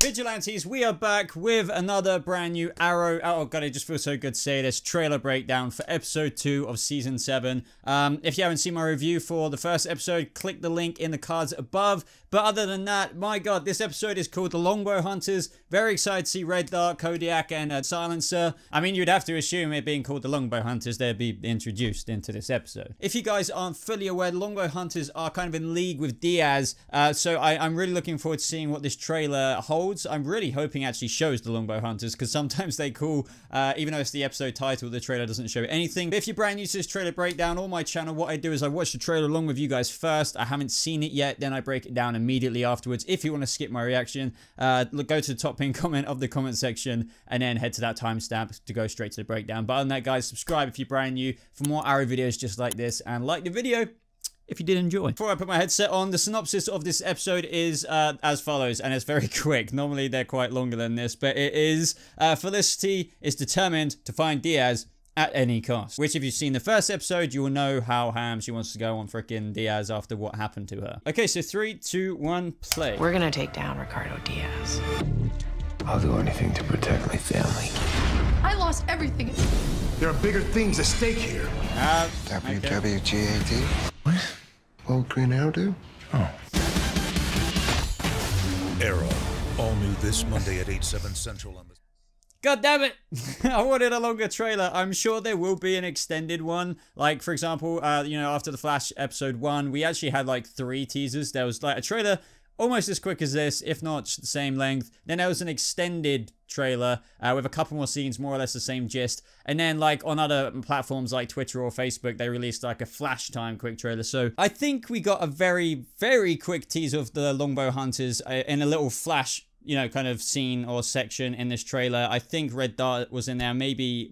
Vigilantes, we are back with another brand new Arrow. Oh god, it just feels so good to say this. Trailer breakdown for episode 2 of season 7. If you haven't seen my review for the first episode, click the link in the cards above. But other than that, my god, this episode is called the Longbow Hunters. Very excited to see Red Dart, Kodiak, and Silencer. I mean, you'd have to assume it being called the Longbow Hunters, they'd be introduced into this episode. If you guys aren't fully aware, the Longbow Hunters are kind of in league with Diaz. So I'm really looking forward to seeing what this trailer holds. I'm really hoping it actually shows the Longbow Hunters, because sometimes they call, even though it's the episode title, the trailer doesn't show anything. But if you're brand new to this trailer breakdown on my channel, what I do is I watch the trailer along with you guys first. I haven't seen it yet, then I break it down immediately afterwards. If you want to skip my reaction, go to the top pinned comment of the comment section and then head to that timestamp to go straight to the breakdown. But other than that, guys, subscribe if you're brand new for more Arrow videos just like this, and like the video if you did enjoy. Before I put my headset on, the synopsis of this episode is as follows, and it's very quick. Normally they're quite longer than this, but it is Felicity is determined to find Diaz at any cost. Which, if you've seen the first episode, you will know how ham she wants to go on frickin' Diaz after what happened to her. Okay, so 3, 2, 1, play. We're gonna take down Ricardo Diaz. I'll do anything to protect my family. I lost everything. There are bigger things at stake here. WWGAD? What? Old Green Arrow do? Oh. Arrow. All new this Monday at 8/7 Central on the... God damn it! I wanted a longer trailer. I'm sure there will be an extended one. Like, for example, you know, after the Flash episode 1, we actually had like 3 teasers. There was like a trailer almost as quick as this, if not the same length. Then there was an extended trailer with a couple more scenes, more or less the same gist. And then like on other platforms like Twitter or Facebook, they released like a flash time quick trailer. So I think we got a very, very quick teaser of the Longbow Hunters in a little flash, you know, kind of scene or section in this trailer. I think Red Dart was in there, maybe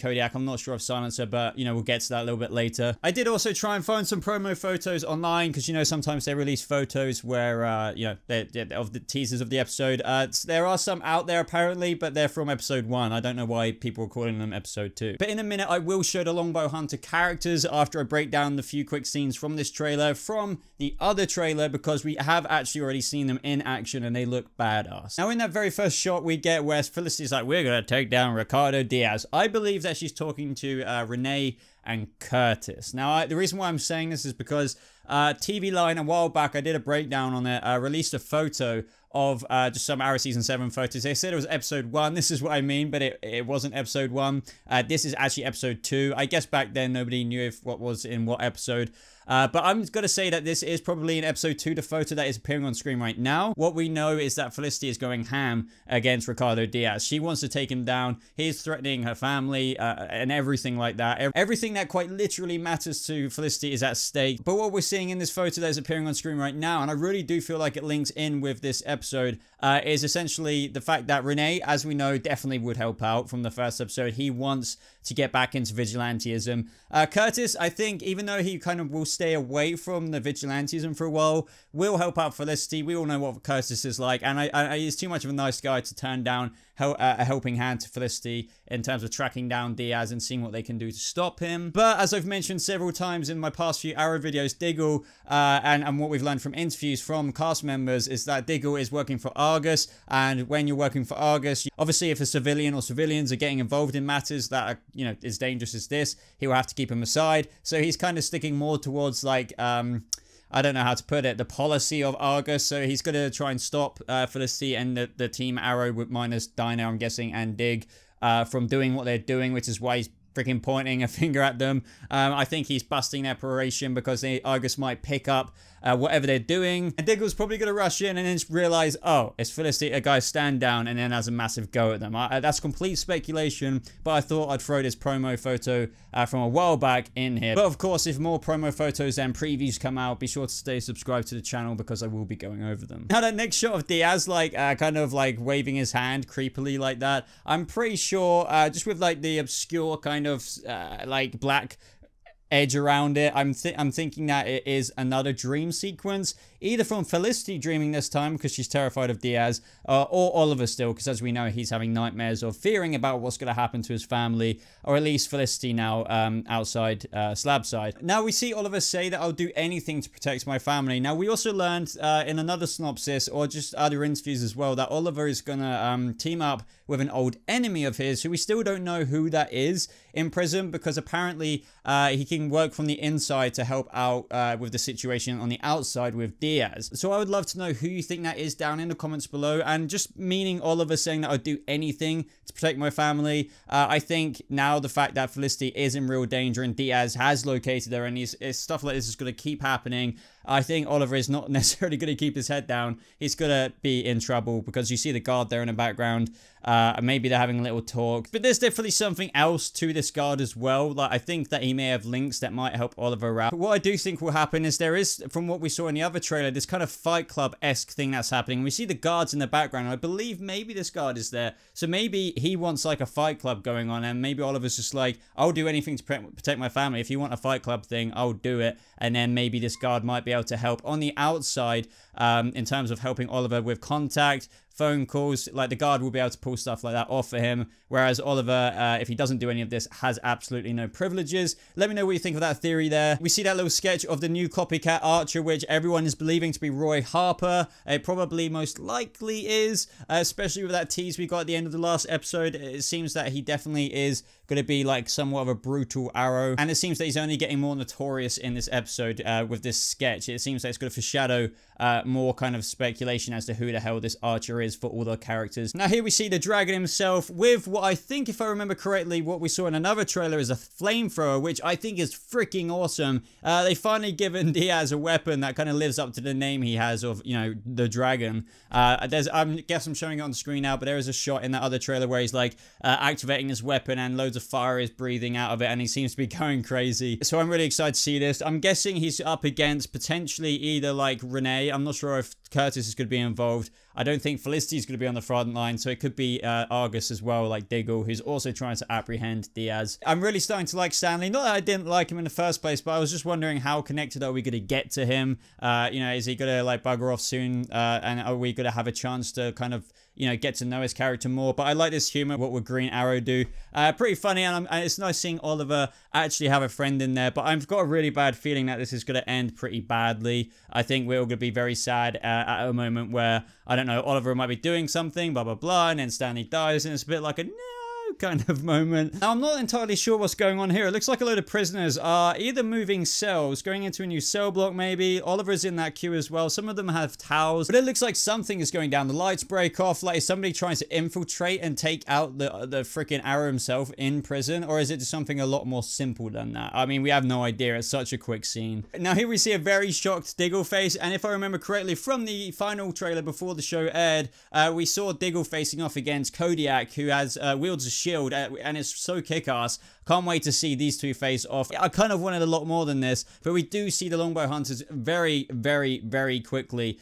Kodiak. I'm not sure of Silencer, but you know, we'll get to that a little bit later. I did also try and find some promo photos online, because you know, sometimes they release photos where you know, they're of the teasers of the episode. There are some out there apparently, but they're from episode 1. I don't know why people are calling them episode 2. But in a minute, I will show the Longbow Hunter characters after I break down the few quick scenes from this trailer from the other trailer, because we have actually already seen them in action and they look bad. Now, in that very first shot we get where Felicity's like, we're gonna take down Ricardo Diaz, I believe that she's talking to Renee and Curtis. Now, the reason why I'm saying this is because TV Line a while back, I did a breakdown on it, released a photo of just some Arrow Season 7 photos. They said it was episode 1. This is what I mean, but it wasn't episode 1. This is actually episode 2. I guess back then nobody knew what was in what episode. But I'm going to say that this is probably in episode 2, the photo that is appearing on screen right now. What we know is that Felicity is going ham against Ricardo Diaz. She wants to take him down. He's threatening her family and everything like that. Everything that quite literally matters to Felicity is at stake. But what we're seeing in this photo that is appearing on screen right now, and I really do feel like it links in with this episode, is essentially the fact that Renee, as we know, definitely would help out from the first episode. He wants to get back into vigilantism. Curtis, I think, even though he kind of will stay away from the vigilantism for a while, will help out Felicity. We all know what Curtis is like, and he's too much of a nice guy to turn down a helping hand to Felicity in terms of tracking down Diaz and seeing what they can do to stop him. But as I've mentioned several times in my past few Arrow videos, Diggle, and what we've learned from interviews from cast members, is that Diggle is working for Argus, and when you're working for Argus, obviously if a civilian or civilians are getting involved in matters that are, you know, as dangerous as this, he will have to keep them aside. So he's kind of sticking more towards like, I don't know how to put it, the policy of Argus. So he's going to try and stop Felicity and the team Arrow, with minus Dino, I'm guessing, and Dig, from doing what they're doing, which is why he's freaking pointing a finger at them. I think he's busting their operation because Argus might pick up whatever they're doing. And Diggle's probably going to rush in and then just realize, oh, it's Felicity, a guy stand down, and then has a massive go at them. That's complete speculation, but I thought I'd throw this promo photo from a while back in here. But of course, if more promo photos and previews come out, be sure to stay subscribed to the channel because I will be going over them. Now, that next shot of Diaz, like, kind of like waving his hand creepily like that, I'm pretty sure, just with like the obscure kind of like black edge around it. I'm thinking that it is another dream sequence, either from Felicity dreaming this time because she's terrified of Diaz, or Oliver still, because as we know, he's having nightmares or fearing about what's going to happen to his family, or at least Felicity now outside Slabside. Now we see Oliver say that I'll do anything to protect my family. Now we also learned in another synopsis, or just other interviews as well, that Oliver is going to team up with an old enemy of his, who we still don't know who that is in prison, because apparently he can work from the inside to help out with the situation on the outside with Diaz. So I would love to know who you think that is down in the comments below. And just meaning Oliver saying that I'd do anything to protect my family, I think now the fact that Felicity is in real danger and Diaz has located her, and stuff like this is going to keep happening, I think Oliver is not necessarily going to keep his head down. He's going to be in trouble, because you see the guard there in the background. Maybe they're having a little talk, but there's definitely something else to this guard as well. Like, I think that he may have links that might help Oliver out. But what I do think will happen is there is, from what we saw in the other trailer, this kind of Fight Club-esque thing that's happening. We see the guards in the background. I believe maybe this guard is there. So maybe he wants like a Fight Club going on, and maybe Oliver's just like, I'll do anything to protect my family. If you want a Fight Club thing, I'll do it. And then maybe this guard might be able to help on the outside in terms of helping Oliver with contact, phone calls. Like, the guard will be able to pull stuff like that off for him, whereas Oliver, if he doesn't do any of this, has absolutely no privileges. Let me know what you think of that theory there. We see that little sketch of the new copycat archer, which everyone is believing to be Roy Harper. It probably most likely is, especially with that tease we got at the end of the last episode. It seems that he definitely is going to be like somewhat of a brutal arrow, and it seems that he's only getting more notorious in this episode with this sketch. It seems that it's going to foreshadow more kind of speculation as to who the hell this archer is for all the characters. Now here we see the dragon himself with what I think, if I remember correctly, what we saw in another trailer is a flamethrower, which I think is freaking awesome. They finally given Diaz a weapon that kind of lives up to the name he has of, you know, the dragon. I guess I'm showing it on the screen now, but there is a shot in that other trailer where he's like activating his weapon and loads of fire is breathing out of it, and he seems to be going crazy. So I'm really excited to see this. I'm guessing he's up against potentially either like Renee. I'm not sure if Curtis is going to be involved. I don't think Felicity is going to be on the front line, so it could be Argus as well, like Diggle, who's also trying to apprehend Diaz. I'm really starting to like Stanley. Not that I didn't like him in the first place, but I was just wondering how connected are we going to get to him? You know, is he going to like bugger off soon? And are we going to have a chance to kind of, you know, get to know his character more? But I like this humor, what would Green Arrow do? Pretty funny, and it's nice seeing Oliver actually have a friend in there, but I've got a really bad feeling that this is going to end pretty badly. I think we're all going to be very sad at a moment where, I don't know, Oliver might be doing something, blah, blah, blah, and then Stanley dies, and it's a bit like a no kind of moment. Now, I'm not entirely sure what's going on here. It looks like a load of prisoners are either moving cells, going into a new cell block maybe. Oliver's in that queue as well. Some of them have towels, but it looks like something is going down. The lights break off. Like, is somebody trying to infiltrate and take out the freaking Arrow himself in prison? Or is it just something a lot more simple than that? I mean, we have no idea. It's such a quick scene. Now, here we see a very shocked Diggle face, and if I remember correctly from the final trailer before the show aired, we saw Diggle facing off against Kodiak, who has wields a shield, and it's so kick-ass. Can't wait to see these two face off. I kind of wanted a lot more than this, but we do see the Longbow Hunters very, very, very quickly.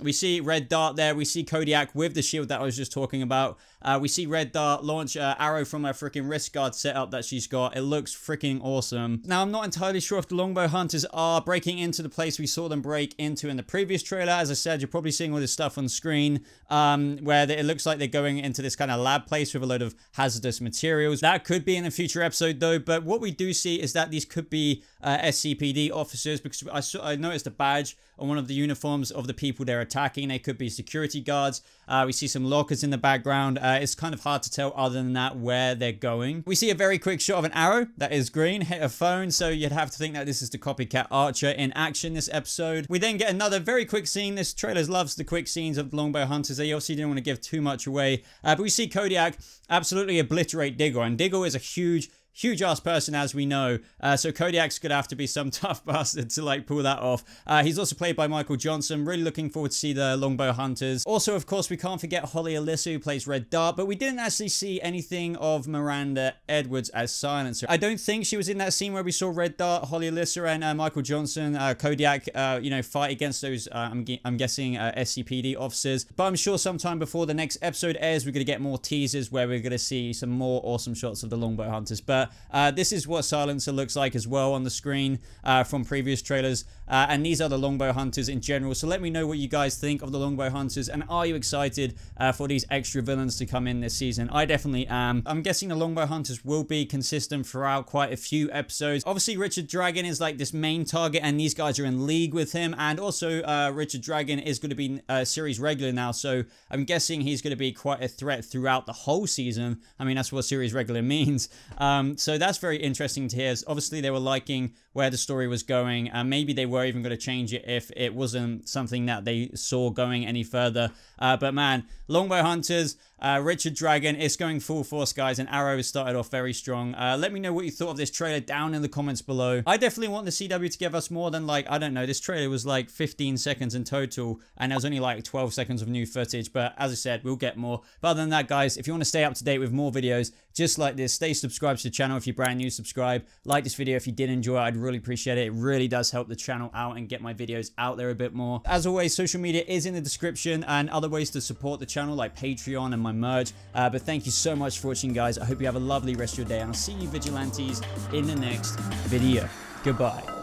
We see Red Dart there. We see Kodiak with the shield that I was just talking about. We see Red Dart launch Arrow from her freaking wrist guard setup that she's got. It looks freaking awesome. Now, I'm not entirely sure if the Longbow Hunters are breaking into the place we saw them break into in the previous trailer. As I said, you're probably seeing all this stuff on screen where it looks like they're going into this kind of lab place with a load of hazardous materials. That could be in a future episode though, but what we do see is that these could be SCPD officers, because I noticed a badge on one of the uniforms of the people they're attacking. They could be security guards. We see some lockers in the background. It's kind of hard to tell other than that where they're going. We see a very quick shot of an arrow that is green hit a phone, so you'd have to think that this is the copycat archer in action this episode. We then get another very quick scene. This trailer loves the quick scenes of the Longbow Hunters. They obviously didn't want to give too much away, but we see Kodiak absolutely obliterate Diggle, and Diggle is a huge ass person, as we know, so Kodiak's gonna have to be some tough bastard to like pull that off. He's also played by Michael Johnson. Really looking forward to see the Longbow Hunters. Also, of course, we can't forget Holly Alyssa, who plays Red Dart, but we didn't actually see anything of Miranda Edwards as Silencer. I don't think she was in that scene where we saw Red Dart, Holly Alyssa, and Michael Johnson, Kodiak, you know, fight against those, I'm guessing, SCPD officers. But I'm sure sometime before the next episode airs, we're gonna get more teasers where we're gonna see some more awesome shots of the Longbow Hunters. But but this is what Silencer looks like as well on the screen from previous trailers. And these are the Longbow Hunters in general. So let me know what you guys think of the Longbow Hunters, and are you excited for these extra villains to come in this season? I definitely am. I'm guessing the Longbow Hunters will be consistent throughout quite a few episodes. Obviously, Richard Dragon is like this main target, and these guys are in league with him. And also, Richard Dragon is going to be a series regular now, so I'm guessing he's going to be quite a threat throughout the whole season. I mean, that's what series regular means. So that's very interesting to hear. Obviously, they were liking where the story was going, and maybe they were even going to change it if it wasn't something that they saw going any further. But man, Longbow Hunters, Richard Dragon, it's going full force, guys, and Arrow has started off very strong. Let me know what you thought of this trailer down in the comments below. I definitely want the CW to give us more than, like, I don't know, this trailer was like 15 seconds in total, and there was only like 12 seconds of new footage, but as I said, we'll get more. But other than that, guys, if you want to stay up to date with more videos just like this, stay subscribed to the channel. If you're brand new, subscribe. Like this video if you did enjoy it. I'd really appreciate it. It really does help the channel out and get my videos out there a bit more. As always, social media is in the description, and other ways to support the channel like Patreon and my merch. But thank you so much for watching, guys. I hope you have a lovely rest of your day, and I'll see you vigilantes in the next video. Goodbye.